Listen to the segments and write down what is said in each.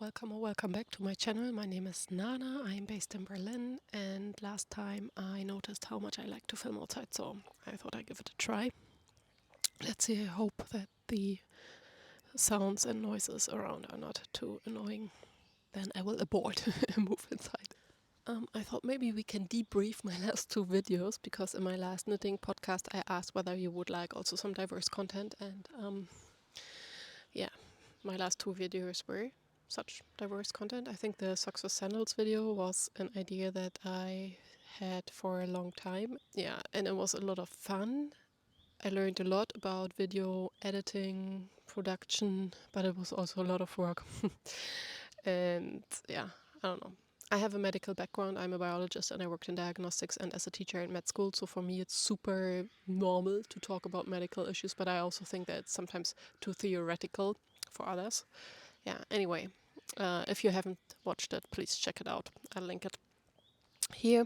welcome or welcome back to my channel. My name is Nana, I'm based in Berlin, and last time I noticed how much I like to film outside, so I thought I'd give it a try. Let's see, I hope that the sounds and noises around are not too annoying. Then I will abort and move inside. I thought maybe we can debrief my last two videos, because in my last knitting podcast I asked whether you would like also some diverse content, and yeah, my last two videos were such diverse content. I think the socks with sandals video was an idea that I had for a long time. Yeah, and it was a lot of fun. I learned a lot about video editing, production, but it was also a lot of work. And yeah, I don't know. I have a medical background. I'm a biologist and I worked in diagnostics and as a teacher in med school. So for me, it's super normal to talk about medical issues, but I also think that it's sometimes too theoretical for others. Yeah, anyway, if you haven't watched it, please check it out. I'll link it here.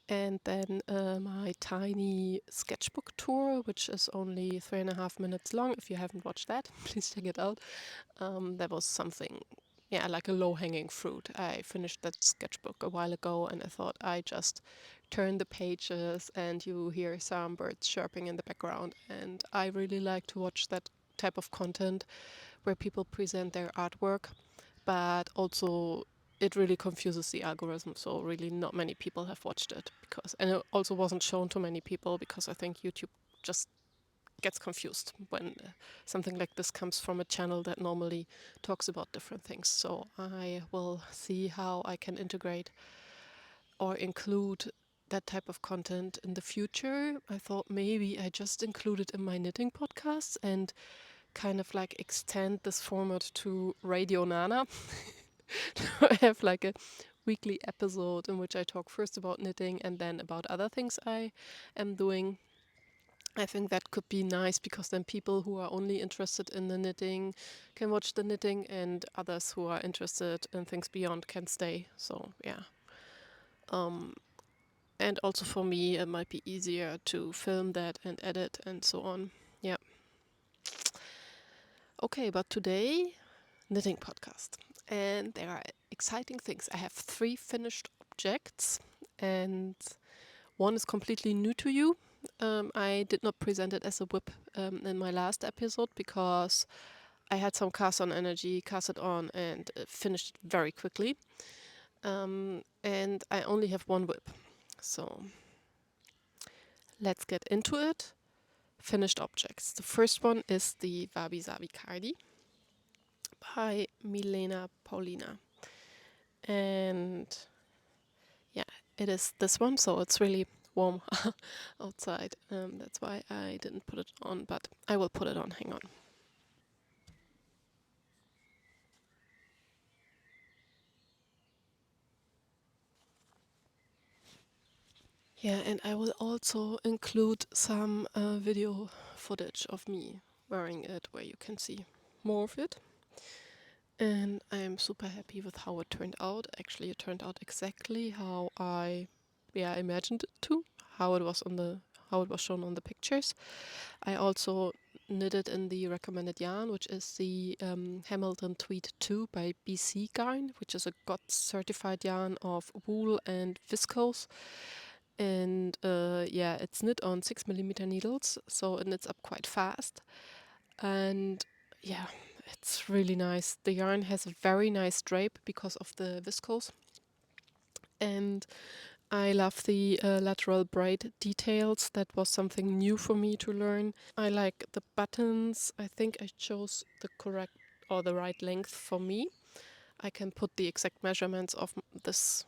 And then my tiny sketchbook tour, which is only 3.5 minutes long. If you haven't watched that, please check it out. That was something, yeah, like a low-hanging fruit. I finished that sketchbook a while ago and I thought I just turn the pages and you hear some birds chirping in the background. And I really like to watch that type of content where people present their artwork, but also it really confuses the algorithm, so really not many people have watched it, and it also wasn't shown to many people because I think YouTube just gets confused when something like this comes from a channel that normally talks about different things. So I will see how I can integrate or include that type of content in the future. I thought maybe I just include it in my knitting podcasts and kind of like extend this format to Radio Nana. I have like a weekly episode in which I talk first about knitting and then about other things I am doing. I think that could be nice because then people who are only interested in the knitting can watch the knitting and others who are interested in things beyond can stay. So yeah. And also for me, it might be easier to film that and edit and so on. Yeah. Okay, but today, knitting podcast. And there are exciting things. I have 3 finished objects and one is completely new to you. I did not present it as a whip in my last episode because I had some cast on energy, cast it on and finished it very quickly. And I only have one whip. So let's get into it. Finished objects. The first one is the Wabi Sabi Cardi by Milena Paulina. And yeah, it is this one, so it's really warm outside. That's why I didn't put it on, but I will put it on. Hang on. Yeah, and I will also include some video footage of me wearing it where you can see more of it. And I'm super happy with how it turned out. Actually, it turned out exactly how I imagined it to, how it was shown on the pictures. I also knitted in the recommended yarn, which is the Hemilton Tweed II by BC Garn, which is a GOT certified yarn of wool and viscose. And it's knit on 6mm needles, so it knits up quite fast. And yeah, it's really nice. The yarn has a very nice drape because of the viscose. And I love the lateral braid details. That was something new for me to learn. I like the buttons. I think I chose the correct or the right length for me. I can put the exact measurements of this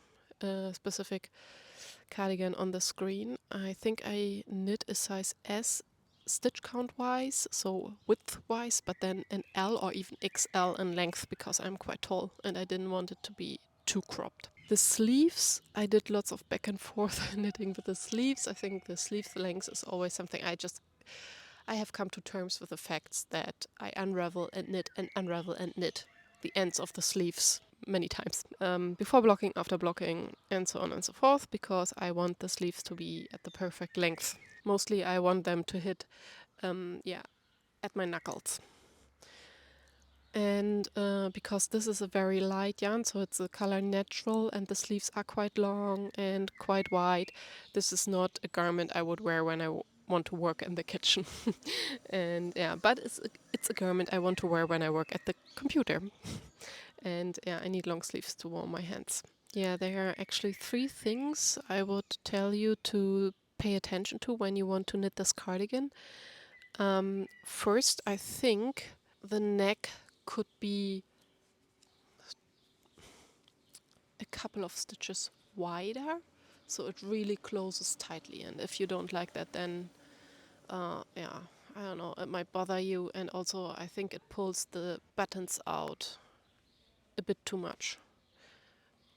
specific cardigan on the screen. I think I knit a size S stitch count wise, so width wise, but then an L or even XL in length because I'm quite tall and I didn't want it to be too cropped. The sleeves, I did lots of back and forth knitting with the sleeves. I think the sleeve length is always something I have come to terms with the facts that I unravel and knit the ends of the sleeves many times before blocking, after blocking, and so on and so forth, because I want the sleeves to be at the perfect length. Mostly I want them to hit at my knuckles. And because this is a very light yarn, so it's a color natural, and the sleeves are quite long and quite wide, this is not a garment I would wear when I want to work in the kitchen. And yeah, but it's a garment I want to wear when I work at the computer. And yeah, I need long sleeves to warm my hands. Yeah, there are actually 3 things I would tell you to pay attention to when you want to knit this cardigan. First, I think the neck could be a couple of stitches wider, so it really closes tightly. And if you don't like that, then yeah, I don't know, it might bother you. And also, I think it pulls the buttons out a bit too much.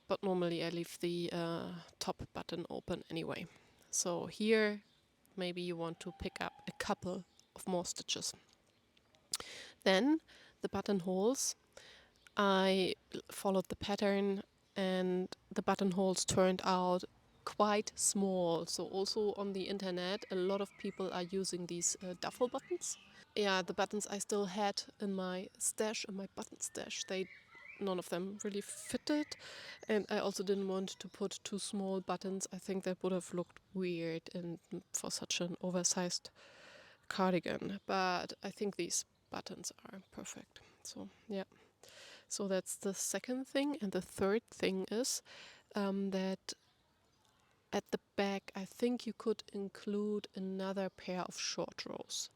But normally I leave the top button open anyway. So here, maybe you want to pick up a couple of more stitches. Then the buttonholes, I followed the pattern and the buttonholes turned out quite small. So also on the internet, a lot of people are using these duffel buttons. Yeah, the buttons I still had in my stash, in my button stash, none of them really fitted, and I also didn't want to put too small buttons. I think that would have looked weird and for such an oversized cardigan. But I think these buttons are perfect. So yeah. So that's the second thing. And the third thing is that at the back, I think you could include another pair of short rows.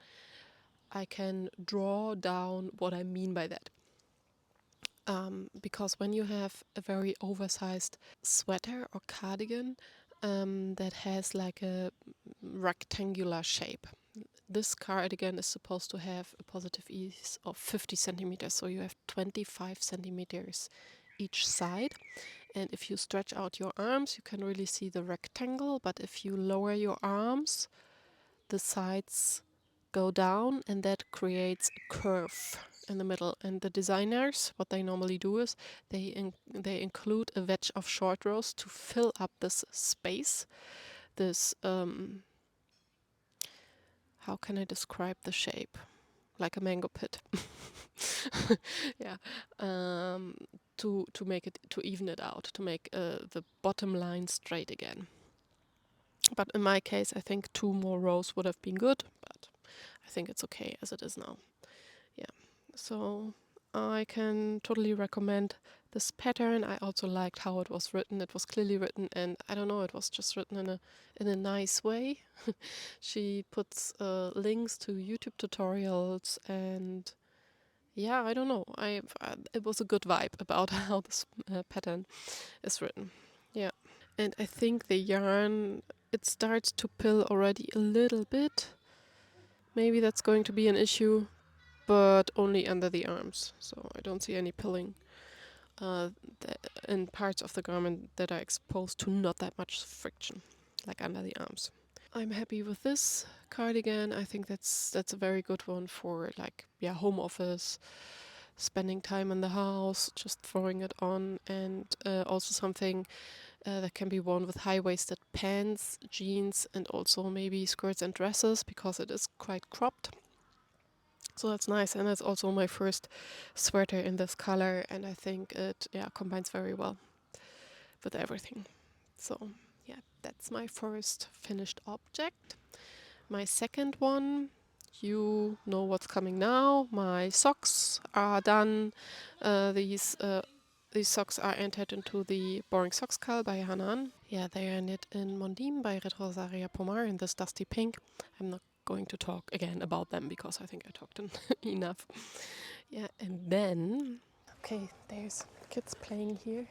I can draw down what I mean by that. Because when you have a very oversized sweater or cardigan that has like a rectangular shape, this cardigan is supposed to have a positive ease of 50 centimeters, so you have 25 centimeters each side. And if you stretch out your arms, you can really see the rectangle, but if you lower your arms, the sides go down, and that creates a curve in the middle. And the designers, what they normally do is they include a wedge of short rows to fill up this space. This how can I describe the shape? Like a mango pit. Yeah. To make it, to even it out, to make the bottom line straight again. But in my case, I think 2 more rows would have been good, but I think it's okay as it is now. Yeah, so I can totally recommend this pattern. I also liked how it was written. It was clearly written, and I don't know, it was just written in a nice way. She puts links to YouTube tutorials, and yeah, I don't know. It was a good vibe about how this pattern is written. Yeah. And I think the yarn, it starts to pill already a little bit. Maybe that's going to be an issue, but only under the arms. So I don't see any pilling uh, in parts of the garment that are exposed to not that much friction, like under the arms. I'm happy with this cardigan. I think that's a very good one for like, yeah, home office, spending time in the house, just throwing it on, and also something that can be worn with high-waisted pants, jeans, and also maybe skirts and dresses, because it is quite cropped. So that's nice, and it's also my first sweater in this color, and I think it combines very well with everything. So yeah, that's my first finished object. My second one, you know what's coming now. My socks are done. These socks are entered into the Boring Socks Cull by Hanan. Yeah, they are knit in Mondim by Red Rosaria Pomar in this dusty pink. I'm not going to talk again about them because I think I talked enough. Yeah, and then, okay, there's kids playing here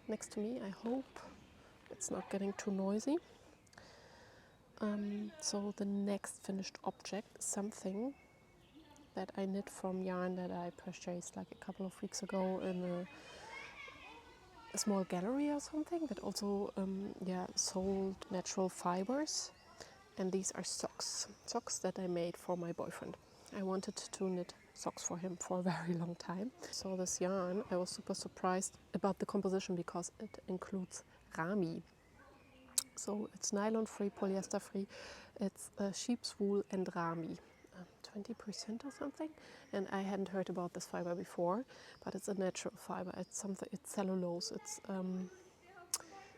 next to me. I hope it's not getting too noisy. So the next finished object is something that I knit from yarn that I purchased like a couple of weeks ago in a small gallery or something that also sold natural fibers. And these are socks that I made for my boyfriend. I wanted to knit socks for him for a very long time. So this yarn, I was super surprised about the composition because it includes Ramie. So it's nylon free, polyester free. It's sheep's wool and Ramie, 20% or something, and I hadn't heard about this fiber before, but it's a natural fiber. It's something. It's cellulose. It's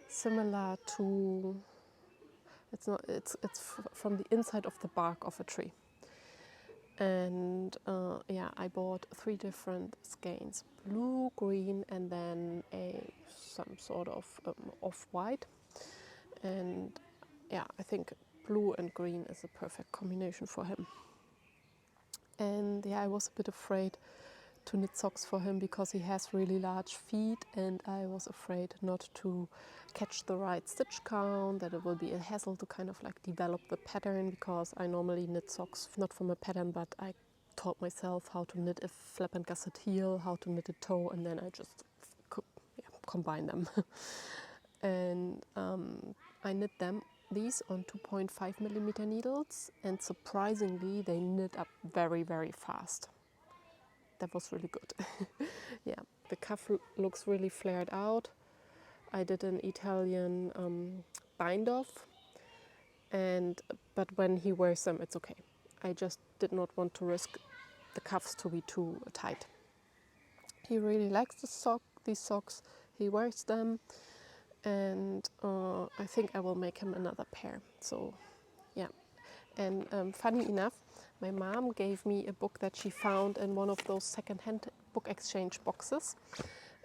similar to. It's not. It's from the inside of the bark of a tree. And yeah, I bought 3 different skeins: blue, green, and then some sort of off-white. And yeah, I think blue and green is a perfect combination for him. And yeah, I was a bit afraid to knit socks for him because he has really large feet, and I was afraid not to catch the right stitch count, that it will be a hassle to kind of like develop the pattern, because I normally knit socks not from a pattern, but I taught myself how to knit a flap and gusset heel, how to knit a toe, and then I just combine them. And I knit these on 2.5 millimeter needles, and surprisingly they knit up very, very fast. That was really good. Yeah, the cuff looks really flared out. I did an Italian bind off, but when he wears them, it's okay. I just did not want to risk the cuffs to be too tight. He really likes these socks. He wears them, and I think I will make him another pair. So, yeah. And funny enough, my mom gave me a book that she found in one of those second-hand book exchange boxes.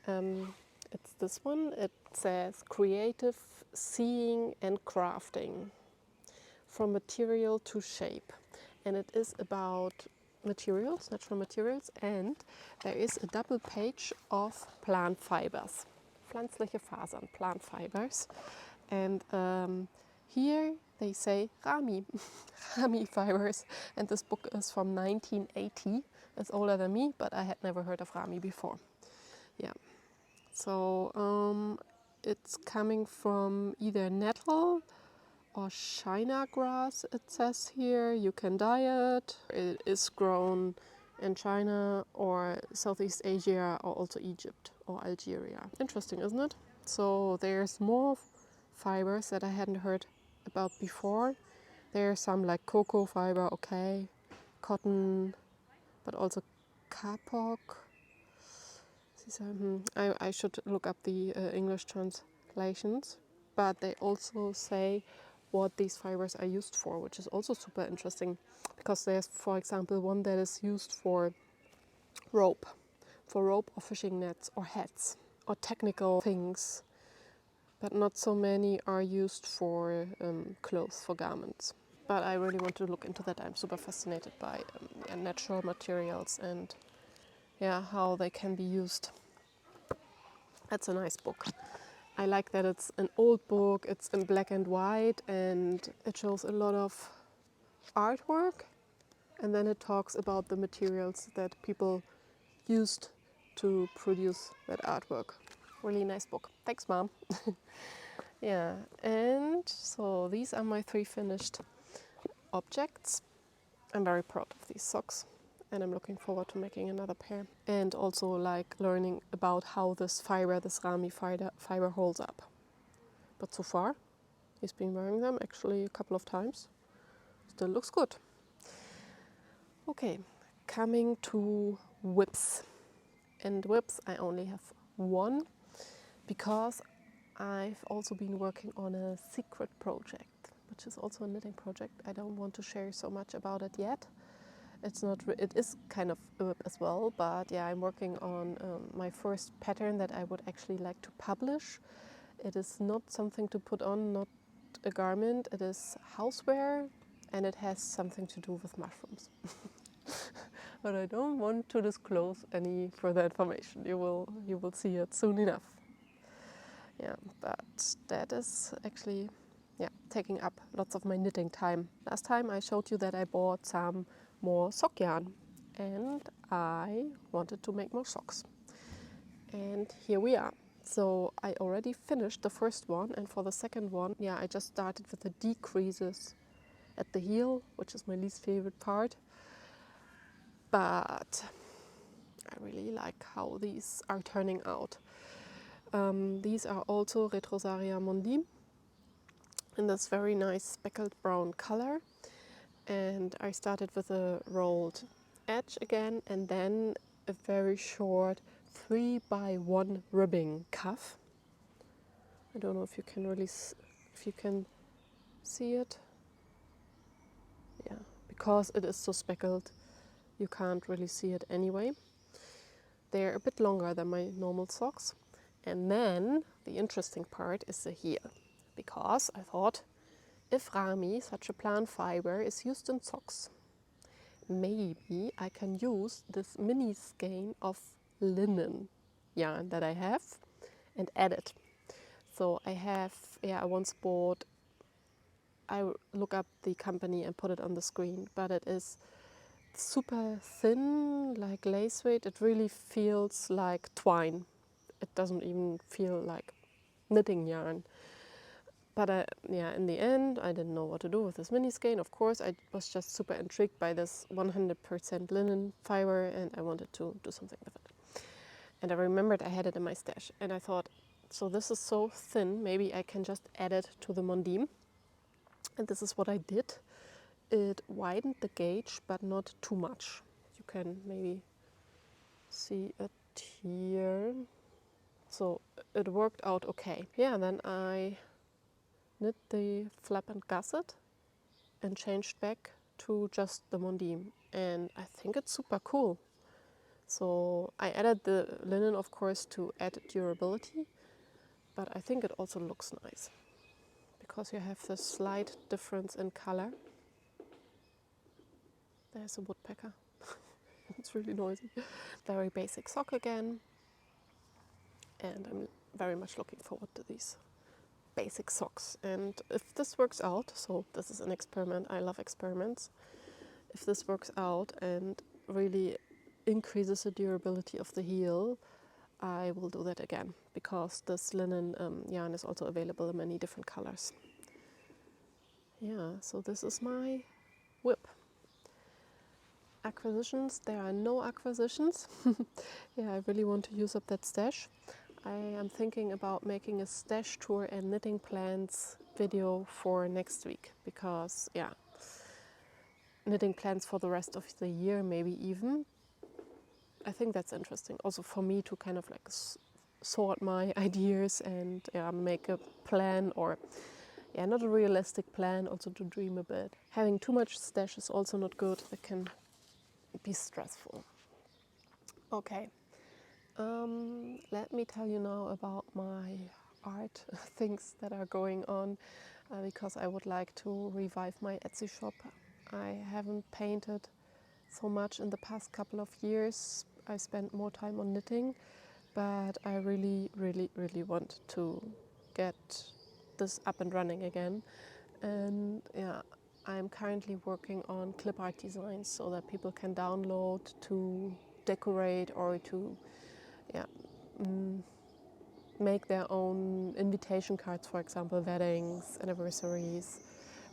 It's this one. It says Creative Seeing and Crafting, From Material to Shape. And it is about materials, natural materials, and there is a double page of plant fibers. Pflanzliche Fasern, plant fibers. And here they say Ramie, Ramie fibers, and this book is from 1980. It's older than me, but I had never heard of Ramie before. Yeah, so it's coming from either nettle or China grass, it says here. You can dye it. It is grown in China or Southeast Asia, or also Egypt or Algeria. Interesting, isn't it? So there's more fibers that I hadn't heard about before. There's some like cocoa fiber, okay, cotton, but also kapok. I should look up the English translations, but they also say what these fibers are used for, which is also super interesting, because there's, for example, one that is used for rope or fishing nets or hats or technical things, but not so many are used for clothes, for garments. But I really want to look into that. I'm super fascinated by natural materials and how they can be used. That's a nice book. I like that it's an old book, it's in black and white, and it shows a lot of artwork, and then it talks about the materials that people used to produce that artwork. Really nice book. Thanks, Mom. Yeah, and so these are my 3 finished objects. I'm very proud of these socks, and I'm looking forward to making another pair, and also like learning about how this Ramie fiber holds up. But so far he's been wearing them actually a couple of times. Still looks good. Okay, coming to whips. And whips I only have one, because I've also been working on a secret project, which is also a knitting project. I don't want to share so much about it yet. It is kind of a whip as well, but yeah, I'm working on my first pattern that I would actually like to publish. It is not something to put on, not a garment. It is houseware, and it has something to do with mushrooms. But I don't want to disclose any further information. You will see it soon enough. Yeah, but that is actually taking up lots of my knitting time. Last time I showed you that I bought some more sock yarn, and I wanted to make more socks. And here we are. So I already finished the first one, and for the second one, I just started with the decreases at the heel, which is my least favorite part. But I really like how these are turning out. These are also Retrosaria Mondim in this very nice speckled brown color. and I started with a rolled edge again, and then a very short 3x1 ribbing cuff. I don't know if you can really if you can see it. Yeah, because it is so speckled, you can't really see it anyway. They're a bit longer than my normal socks. And then the interesting part is the heel, because I thought, if Ramie, such a plant fiber, is used in socks, maybe I can use this mini skein of linen yarn that I have and add it. So I have, I once bought, I look up the company and put it on the screen, but it is super thin, like lace weight. It really feels like twine. It doesn't even feel like knitting yarn. But in the end, I didn't know what to do with this mini skein. Of course, I was just super intrigued by this 100% linen fiber, and I wanted to do something with it. And I remembered I had it in my stash, and I thought, so this is so thin, maybe I can just add it to the mondim. And this is what I did. It widened the gauge, but not too much. You can maybe see it here. So it worked out okay. Yeah, then I knit the flap and gusset and changed back to just the mondim, and I think it's super cool. So I added the linen, of course, to add durability, but I think it also looks nice because you have this slight difference in color. There's a woodpecker. It's really noisy. Very basic sock again, and I'm very much looking forward to these basic socks. And if this works out, so this is an experiment, I love experiments. If this works out and really increases the durability of the heel, I will do that again, because this linen yarn is also available in many different colors. Yeah, so this is my whip. Acquisitions, there are no acquisitions. Yeah, I really want to use up that stash. I am thinking about making a stash tour and knitting plans video for next week, because knitting plans for the rest of the year, maybe even. I think that's interesting. Also for me to kind of like sort my ideas and make a plan, or not a realistic plan, also to dream a bit. Having too much stash is also not good. It can be stressful. Okay, let me tell you now about my art things that are going on, because I would like to revive my Etsy shop. I haven't painted so much in the past couple of years. I spent more time on knitting, but I really, really, really want to get this up and running again. And I'm currently working on clip art designs so that people can download to decorate or to make their own invitation cards, for example, weddings, anniversaries,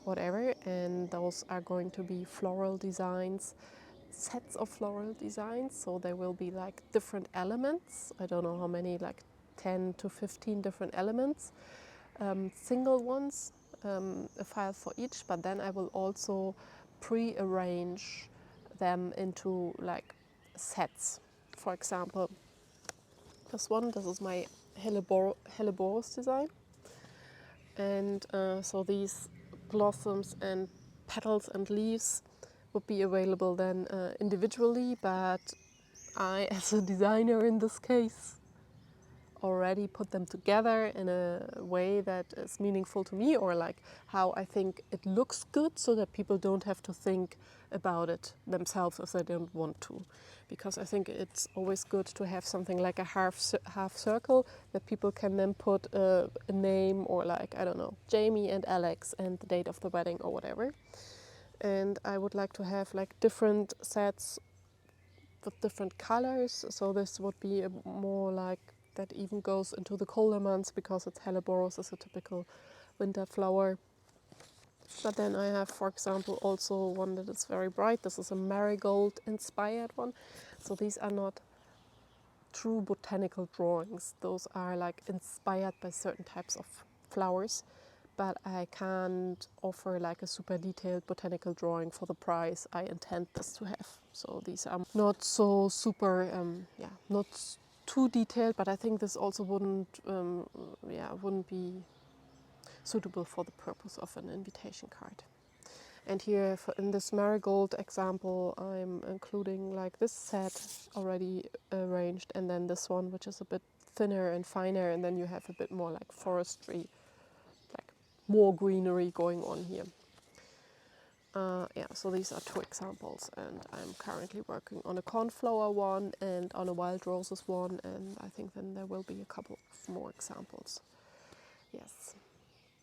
whatever. And those are going to be floral designs, sets of floral designs. So there will be like different elements. I don't know how many, like 10 to 15 different elements, single ones, a file for each. But then I will also pre-arrange them into like sets. For example, this is my Helleborus design. And so these blossoms and petals and leaves would be available then individually, but I, as a designer in this case, already put them together in a way that is meaningful to me, or like how I think it looks good, so that people don't have to think about it themselves if they don't want to. Because I think it's always good to have something like a half circle that people can then put a name, or like, I don't know, Jamie and Alex and the date of the wedding or whatever. And I would like to have like different sets with different colors. So this would be a more like that even goes into the colder months, because it's Helleborus is a typical winter flower. But then I have, for example, also one that is very bright. This is a marigold inspired one. So these are not true botanical drawings. Those are like inspired by certain types of flowers. but I can't offer like a super detailed botanical drawing for the price I intend this to have. So these are not so super, not too detailed, but I think this also wouldn't be suitable for the purpose of an invitation card. And here in this marigold example, I'm including like this set already arranged, and then this one, which is a bit thinner and finer, and then you have a bit more like forestry, like more greenery going on here. So these are two examples, and I'm currently working on a cornflower one and on a wild roses one, and I think then there will be a couple of more examples. Yes.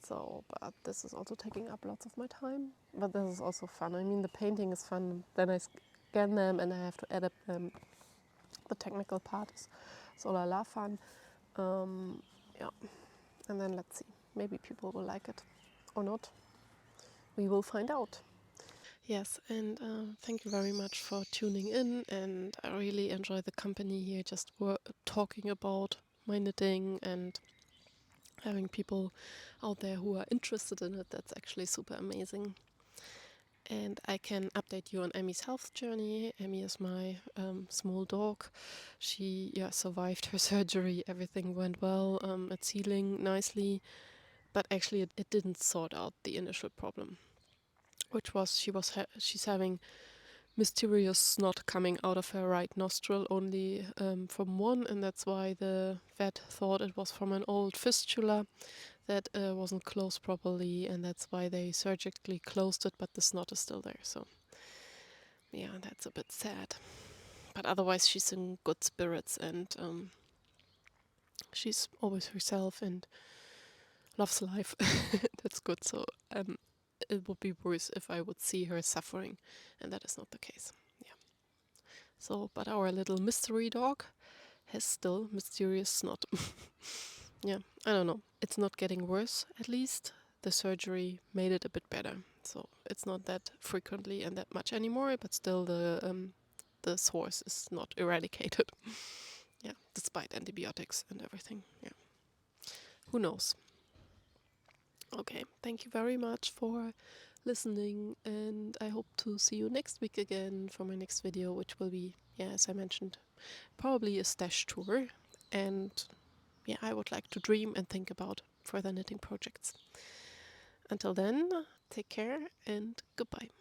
So, but this is also taking up lots of my time. But this is also fun. I mean, the painting is fun. Then I scan them and I have to edit them. The technical part is so la fun. Yeah. And then let's see. Maybe people will like it or not. We will find out. Yes, and thank you very much for tuning in. And I really enjoy the company here, just talking about my knitting and having people out there who are interested in it. That's actually super amazing. And I can update you on Emmy's health journey. Emmy is my small dog. She survived her surgery. Everything went well. It's healing nicely. But actually it didn't sort out the initial problem, which was she's having mysterious snot coming out of her right nostril, only from one, and that's why the vet thought it was from an old fistula that wasn't closed properly, and that's why they surgically closed it, but the snot is still there. So yeah, that's a bit sad. But otherwise she's in good spirits, and she's always herself and loves life. That's good. So it would be worse if I would see her suffering, and that is not the case. Yeah. So, but our little mystery dog has still mysterious snot. Yeah, I don't know. It's not getting worse, at least. The surgery made it a bit better. So it's not that frequently and that much anymore, but still the source is not eradicated. Yeah, despite antibiotics and everything. Yeah. Who knows? Okay, thank you very much for listening, and I hope to see you next week again for my next video, which will be, as I mentioned, probably a stash tour. And I would like to dream and think about further knitting projects. Until then, take care and goodbye.